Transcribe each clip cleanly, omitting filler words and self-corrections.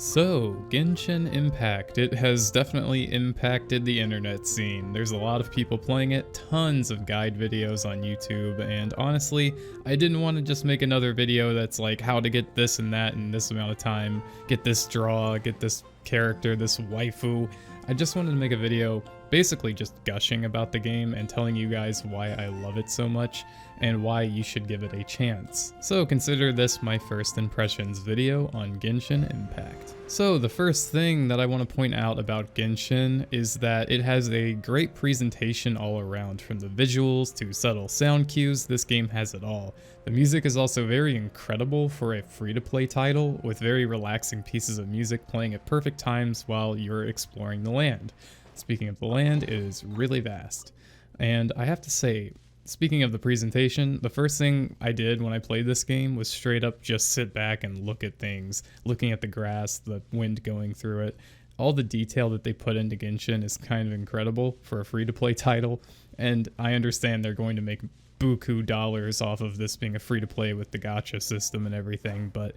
So, Genshin Impact, it has definitely impacted the internet scene. There's a lot of people playing it, tons of guide videos on YouTube, and honestly, I didn't want to just make another video that's like how to get this and that in this amount of time, get this draw, get this character, this waifu. I just wanted to make a video basically just gushing about the game and telling you guys why I love it so much and why you should give it a chance. So consider this my first impressions video on Genshin Impact. So the first thing that I want to point out about Genshin is that it has a great presentation all around. From the visuals to subtle sound cues, this game has it all. The music is also very incredible for a free-to-play title, with very relaxing pieces of music playing at perfect times while you're exploring the land. Speaking of the land, it is really vast. And I have to say, speaking of the presentation, the first thing I did when I played this game was straight up just sit back and look at things, looking at the grass, the wind going through it. All the detail that they put into Genshin is kind of incredible for a free-to-play title, and I understand they're going to make buku dollars off of this being a free-to-play with the gacha system and everything, but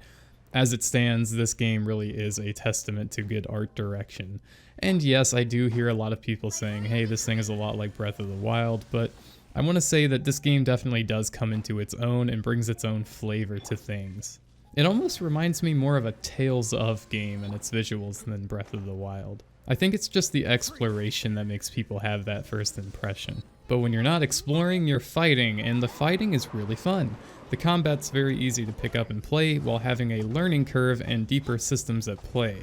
as it stands, this game really is a testament to good art direction. And yes, I do hear a lot of people saying, hey, this thing is a lot like Breath of the Wild, but I want to say that this game definitely does come into its own and brings its own flavor to things. It almost reminds me more of a Tales of game in its visuals than Breath of the Wild. I think it's just the exploration that makes people have that first impression. But when you're not exploring, you're fighting, and the fighting is really fun. The combat's very easy to pick up and play while having a learning curve and deeper systems at play.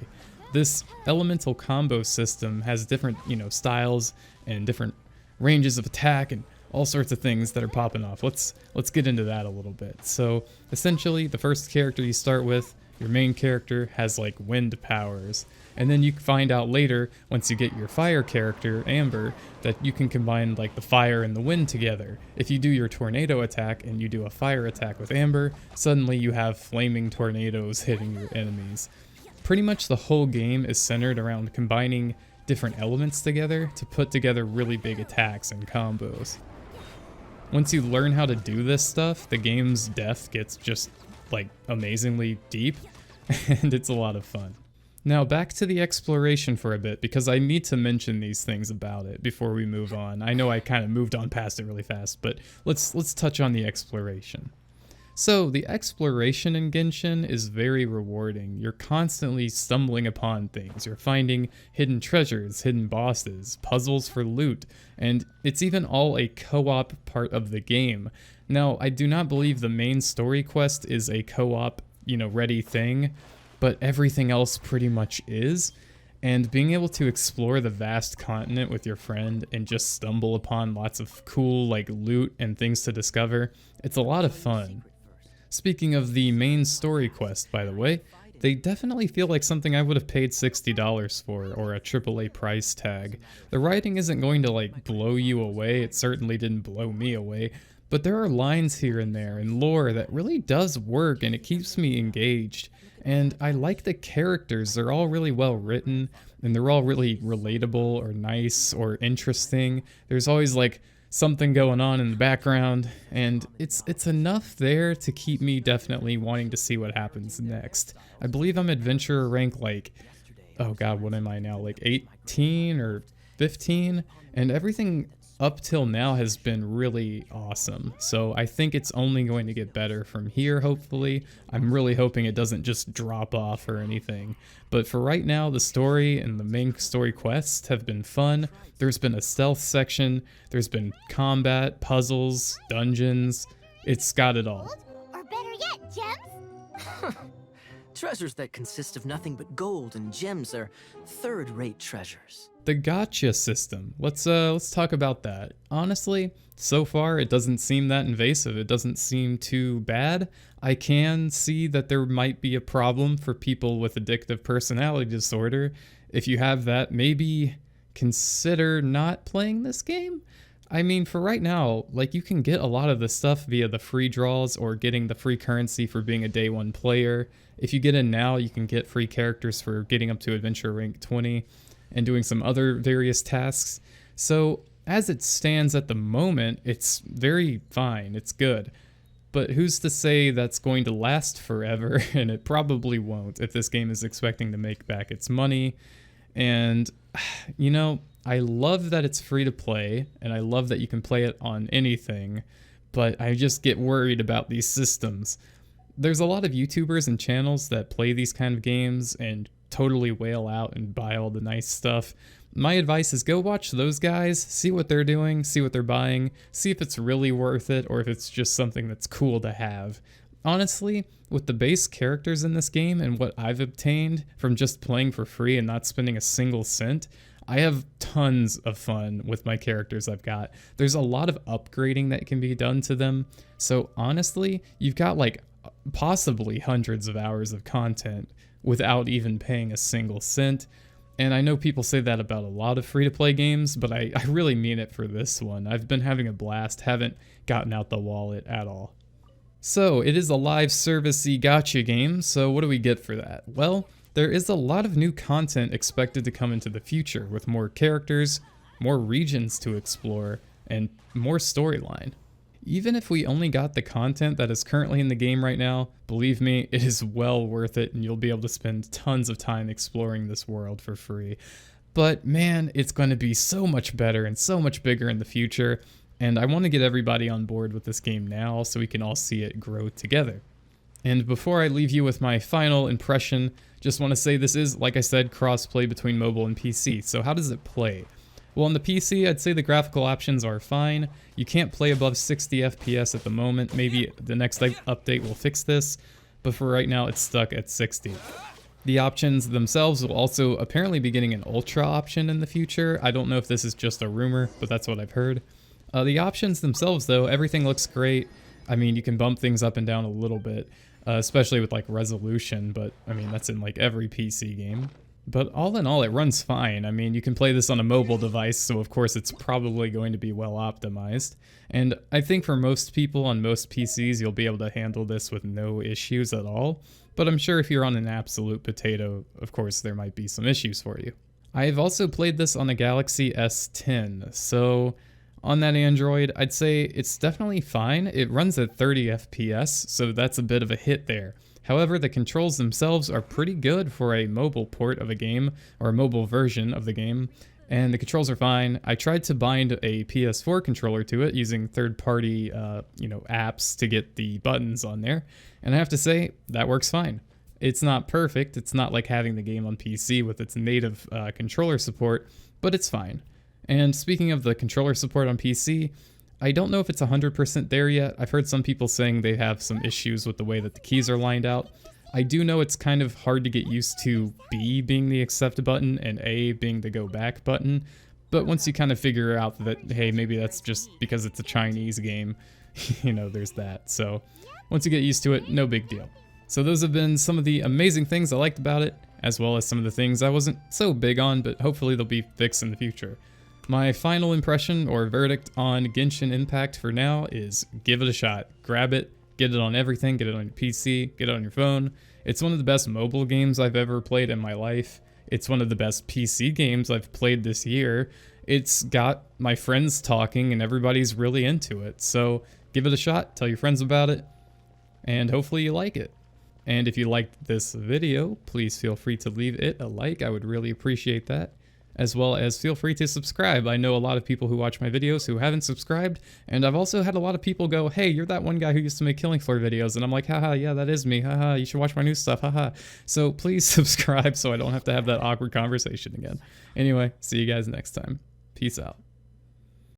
This elemental combo system has different, styles and different ranges of attack and all sorts of things that are popping off. Let's get into that a little bit. So essentially, the first character you start with, your main character, has like wind powers. And then you find out later, once you get your fire character, Amber, that you can combine like the fire and the wind together. If you do your tornado attack and you do a fire attack with Amber, suddenly you have flaming tornadoes hitting your enemies. Pretty much the whole game is centered around combining different elements together to put together really big attacks and combos. Once you learn how to do this stuff, the game's depth gets just like amazingly deep, and it's a lot of fun. Now back to the exploration for a bit, because I need to mention these things about it before we move on. I know I kind of moved on past it really fast, but let's touch on the exploration. So the exploration in Genshin is very rewarding. You're constantly stumbling upon things. You're finding hidden treasures, hidden bosses, puzzles for loot, and it's even all a co-op part of the game. Now, I do not believe the main story quest is a co-op, ready thing, but everything else pretty much is. And being able to explore the vast continent with your friend and just stumble upon lots of cool loot and things to discover, it's a lot of fun. Speaking of the main story quest, by the way, they definitely feel like something I would have paid $60 for, or a AAA price tag. The writing isn't going to blow you away, it certainly didn't blow me away, but there are lines here and there and lore that really does work, and it keeps me engaged. And I like the characters, they're all really well written, and they're all really relatable or nice or interesting. There's always something going on in the background, and it's enough there to keep me definitely wanting to see what happens next. I believe I'm adventurer rank oh god, what am I now, 18 or 15? And everything up till now has been really awesome, so I think it's only going to get better from here, hopefully. I'm really hoping it doesn't just drop off or anything, but for right now, the story and the main story quests have been fun. There's been a stealth section, there's been combat, puzzles, dungeons, it's got it all. Or better yet, gems? Treasures that consist of nothing but gold and gems are third-rate treasures. The gacha system. Let's talk about that. Honestly, so far it doesn't seem that invasive. It doesn't seem too bad. I can see that there might be a problem for people with addictive personality disorder. If you have that, maybe consider not playing this game. I mean, for right now, you can get a lot of the stuff via the free draws or getting the free currency for being a day one player. If you get in now, you can get free characters for getting up to adventure rank 20 and doing some other various tasks. So as it stands at the moment, it's very fine, it's good. but who's to say that's going to last forever? And it probably won't if this game is expecting to make back its money. And, you know, I love that it's free to play, and I love that you can play it on anything, but I just get worried about these systems. There's a lot of YouTubers and channels that play these kind of games and totally wail out and buy all the nice stuff. My advice is go watch those guys, see what they're doing, see what they're buying, see if it's really worth it or if it's just something that's cool to have. Honestly, with the base characters in this game and what I've obtained from just playing for free and not spending a single cent, I have tons of fun with my characters I've got. There's a lot of upgrading that can be done to them, so honestly, you've got like possibly hundreds of hours of content without even paying a single cent. And I know people say that about a lot of free-to-play games, but I really mean it for this one. I've been having a blast, haven't gotten out the wallet at all. So, it is a live service-y gacha game, so what do we get for that? Well, there is a lot of new content expected to come into the future, with more characters, more regions to explore, and more storyline. Even if we only got the content that is currently in the game right now, believe me, it is well worth it and you'll be able to spend tons of time exploring this world for free. But man, it's going to be so much better and so much bigger in the future, and I want to get everybody on board with this game now so we can all see it grow together. And before I leave you with my final impression, just want to say this is, like I said, cross-play between mobile and PC, so how does it play? Well, on the PC, I'd say the graphical options are fine. You can't play above 60 FPS at the moment. Maybe the next update will fix this, but for right now, it's stuck at 60. The options themselves will also apparently be getting an Ultra option in the future. I don't know if this is just a rumor, but that's what I've heard. The options themselves, though, everything looks great. I mean, you can bump things up and down a little bit, especially with like resolution, but I mean, that's in like every PC game. But all in all, it runs fine. I mean, you can play this on a mobile device, so of course it's probably going to be well optimized. And I think for most people on most PCs, you'll be able to handle this with no issues at all. But I'm sure if you're on an absolute potato, of course there might be some issues for you. I've also played this on a Galaxy S10, so on that Android, I'd say it's definitely fine. It runs at 30 FPS, so that's a bit of a hit there. However, the controls themselves are pretty good for a mobile port of a game, or a mobile version of the game, and the controls are fine. I tried to bind a PS4 controller to it using third-party, apps to get the buttons on there, and I have to say, that works fine. It's not perfect, it's not like having the game on PC with its native controller support, but it's fine. And speaking of the controller support on PC, I don't know if it's 100% there yet. I've heard some people saying they have some issues with the way that the keys are lined out. I do know it's kind of hard to get used to B being the accept button and A being the go back button, but once you kind of figure out that, hey, maybe that's just because it's a Chinese game, there's that. So once you get used to it, no big deal. So those have been some of the amazing things I liked about it, as well as some of the things I wasn't so big on, but hopefully they'll be fixed in the future. My final impression or verdict on Genshin Impact for now is give it a shot. Grab it, get it on everything, get it on your PC, get it on your phone. It's one of the best mobile games I've ever played in my life. It's one of the best PC games I've played this year. It's got my friends talking and everybody's really into it. So give it a shot, tell your friends about it, and hopefully you like it. And if you liked this video, please feel free to leave it a like. I would really appreciate that. As well as feel free to subscribe. I know a lot of people who watch my videos who haven't subscribed, and I've also had a lot of people go, hey, you're that one guy who used to make Killing Floor videos, and I'm like, haha, yeah, that is me, haha, you should watch my new stuff, haha. So please subscribe so I don't have to have that awkward conversation again. Anyway, see you guys next time. Peace out.